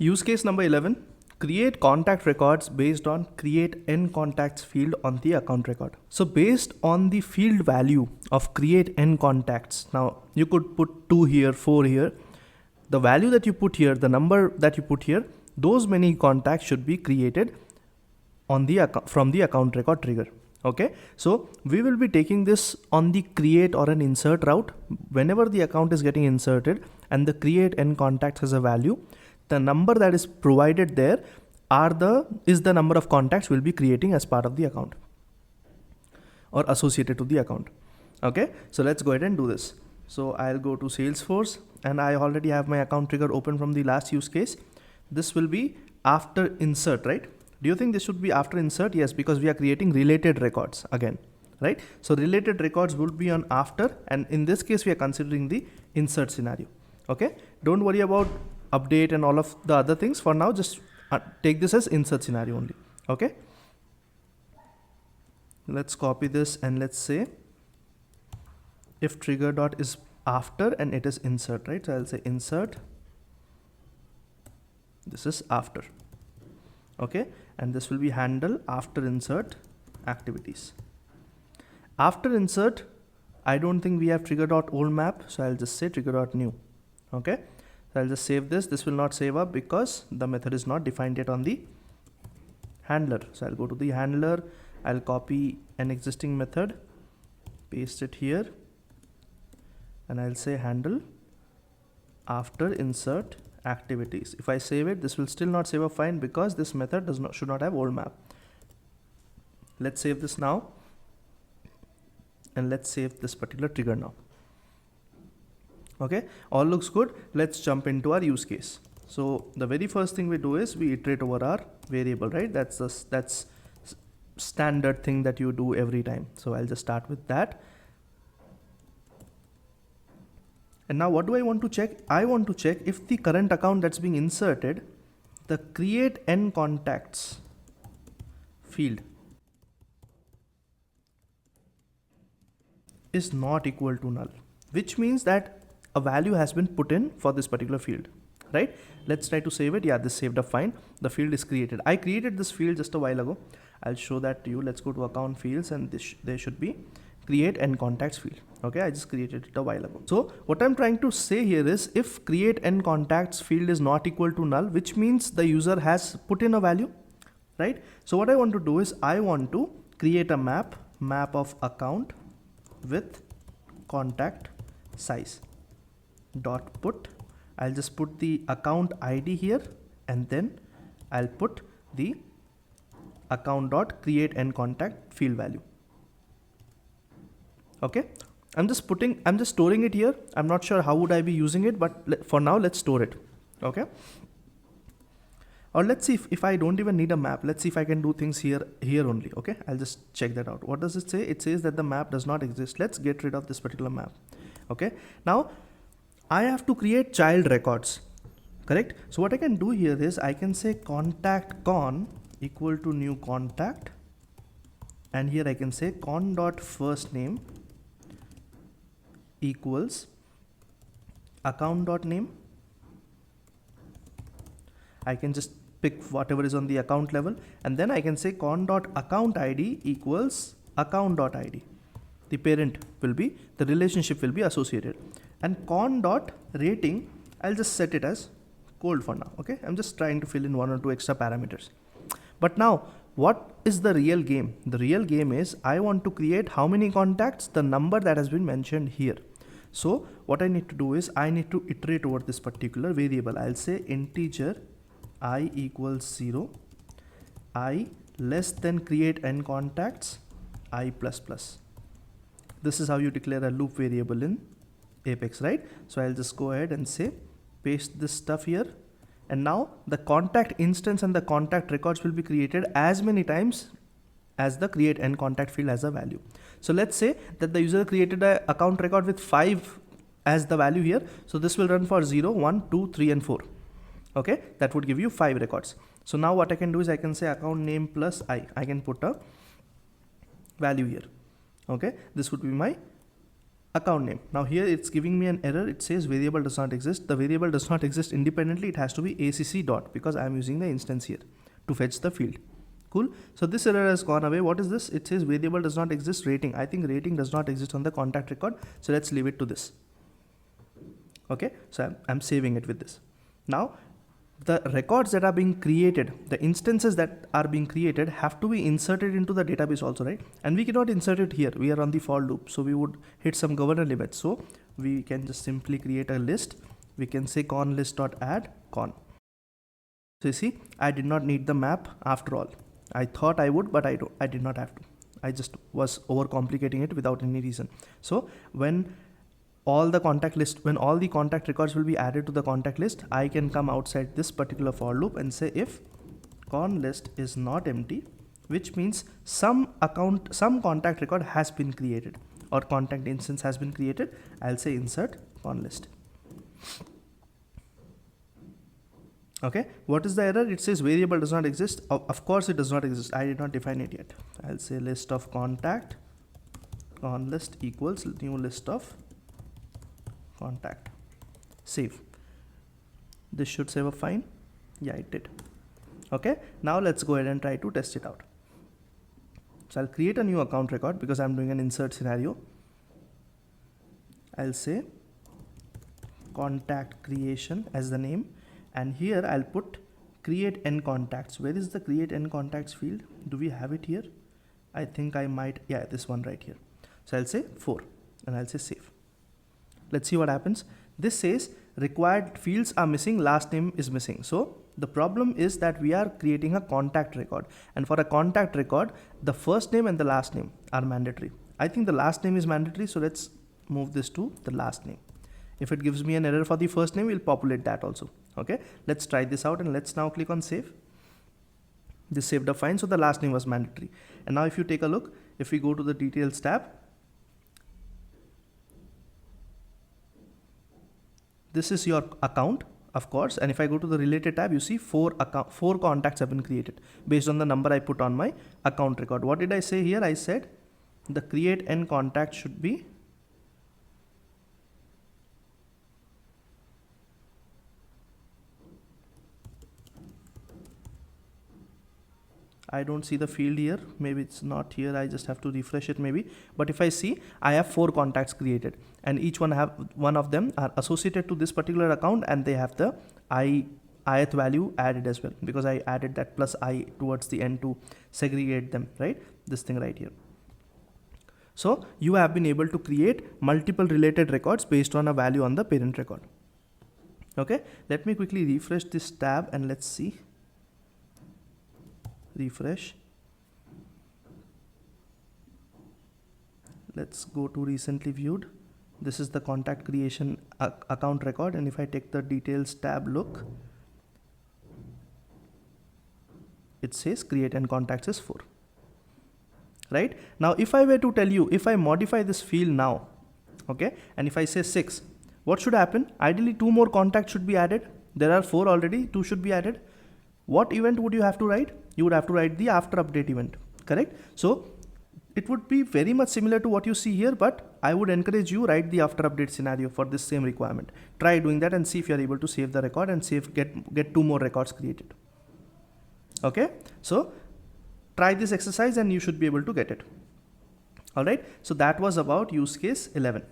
Use case number 11, create contact records based on create n contacts field on the account record. So based on the field value of create n contacts, now you could put 2 here, 4 here. The value that you put here, the number that you put here, those many contacts should be created on the from the account record trigger. Okay, so we will be taking this on the create or an insert route. Whenever the account is getting inserted and the create n contacts has a value, the number that is provided there is the number of contacts we'll be creating as part of the account or associated to the account. Okay, so let's go ahead and do this. So I'll go to Salesforce and I already have my account trigger open from the last use case. This will be after insert, right? Do you think this should be after insert? Yes, because we are creating related records again, right? So related records will be on after, and in this case we are considering the insert scenario. Okay, don't worry about update and all of the other things. For now, just take this as insert scenario only. Okay, let's copy this and let's say if trigger dot is after and it is insert, right? So I'll say insert, this is after. Okay, and this will be handle after insert activities. After insert, I don't think we have trigger dot old map, so I'll just say trigger dot new. Okay, so I'll just save this. This will not save up because the method is not defined yet on the handler. So I'll go to the handler, I'll copy an existing method, paste it here, and I'll say handle after insert activities. If I save it, this will still not save up fine because this method should not have old map. Let's save this now and let's save this particular trigger now. Okay, all looks good. Let's jump into our use case. So the very first thing we do is we iterate over our variable, right? That's standard thing that you do every time. So I'll just start with that. And now what do I want to check? I want to check if the current account that's being inserted, the create n contacts field is not equal to null, which means that a value has been put in for this particular field, right? Let's try to save it. Yeah, this saved up fine. The field is created. I created this field just a while ago. I'll show that to you. Let's go to account fields and there should be create n contacts field. Okay, I just created it a while ago. So what I'm trying to say here is if create n contacts field is not equal to null, which means the user has put in a value, right? So what I want to do is I want to create a map of account with contact size dot put. I'll just put the account ID here and then I'll put the account dot create n contact field value. Okay, I'm just storing it here. I'm not sure how would I be using it, but for now let's store it. Okay, or let's see if I don't even need a map. Let's see if I can do things here only. Okay, I'll just check that out. What does it say? It says that the map does not exist. Let's get rid of this particular map. Okay, now I have to create child records, correct? So what I can do here is I can say contact con equal to new contact, and here I can say con dot first name equals account dot name. I can just pick whatever is on the account level, and then I can say con dot account ID equals account dot ID. The parent will be, the relationship will be associated, and con dot rating, I'll just set it as cold for now. Okay, I'm just trying to fill in 1 or 2 extra parameters. But now what is the real game? The real game is I want to create how many contacts, the number that has been mentioned here. So what I need to do is I need to iterate over this particular variable. I'll say integer I equals 0, I less than create n contacts, I plus plus. This is how you declare a loop variable in Apex, right? So I'll just go ahead and say paste this stuff here, and now the contact instance and the contact records will be created as many times as the create n contact field has a value. So let's say that the user created an account record with 5 as the value here. So this will run for 0, 1, 2, 3 and 4. Okay, that would give you 5 records. So now what I can do is I can say account name plus I can put a value here. Okay, this would be my account name. Now here it's giving me an error. It says variable does not exist. The variable does not exist independently. It has to be acc dot, because I'm using the instance here to fetch the field. Cool. So this error has gone away. What is this? It says variable does not exist rating. I think rating does not exist on the contact record. So let's leave it to this. Okay. So I'm saving it with this. Now the records that are being created, the instances that are being created have to be inserted into the database also, right? And we cannot insert it here. We are on the for loop. So we would hit some governor limits. So we can just simply create a list. We can say con list.add con. So you see, I did not need the map after all. I thought I would, but I did not have to. I just was overcomplicating it without any reason. So when all the contact records will be added to the contact list, I can come outside this particular for loop and say if con list is not empty, which means some contact record has been created or contact instance has been created, I'll say insert con list. Okay, what is the error? It says variable does not exist. Of course it does not exist. I did not define it yet. I'll say list of contact con list equals new list of contact. Save. This should save up fine. Yeah, it did. Okay, now let's go ahead and try to test it out. So I'll create a new account record because I'm doing an insert scenario. I'll say contact creation as the name, and here I'll put create n contacts. Where is the create n contacts field? Do we have it here? I think I might. Yeah, this one right here. So I'll say 4 and I'll say save. Let's see what happens. This says required fields are missing, last name is missing. So the problem is that we are creating a contact record, and for a contact record the first name and the last name are mandatory. I think the last name is mandatory, so let's move this to the last name. If it gives me an error for the first name, we'll populate that also. Okay, let's try this out and let's now click on save. This saved up fine, so the last name was mandatory. And now if you take a look, if we go to the details tab, this is your account, of course, and if I go to the related tab, you see 4 contacts have been created based on the number I put on my account record. What did I say here? I said the create n contact should be I don't see the field here. Maybe it's not here. I just have to refresh it maybe. But if I see, I have 4 contacts created, and each one of them are associated to this particular account, and they have the ith value added as well, because I added that plus I towards the end to segregate them, right? This thing right here. So you have been able to create multiple related records based on a value on the parent record. Okay, let me quickly refresh this tab and let's see. Refresh. Let's go to recently viewed. This is the contact creation account record, and if I take the details tab, look, it says create and contacts is 4. Right now, if I were to tell you, if I modify this field now, okay, and if I say 6, what should happen? Ideally 2 more contacts should be added. There are 4 already, 2 should be added. What event would you have to write? You would have to write the after update event, correct? So it would be very much similar to what you see here, but I would encourage you write the after update scenario for this same requirement. Try doing that and see if you are able to save the record and get 2 more records created. Okay, so try this exercise and you should be able to get it. All right, so that was about use case 11.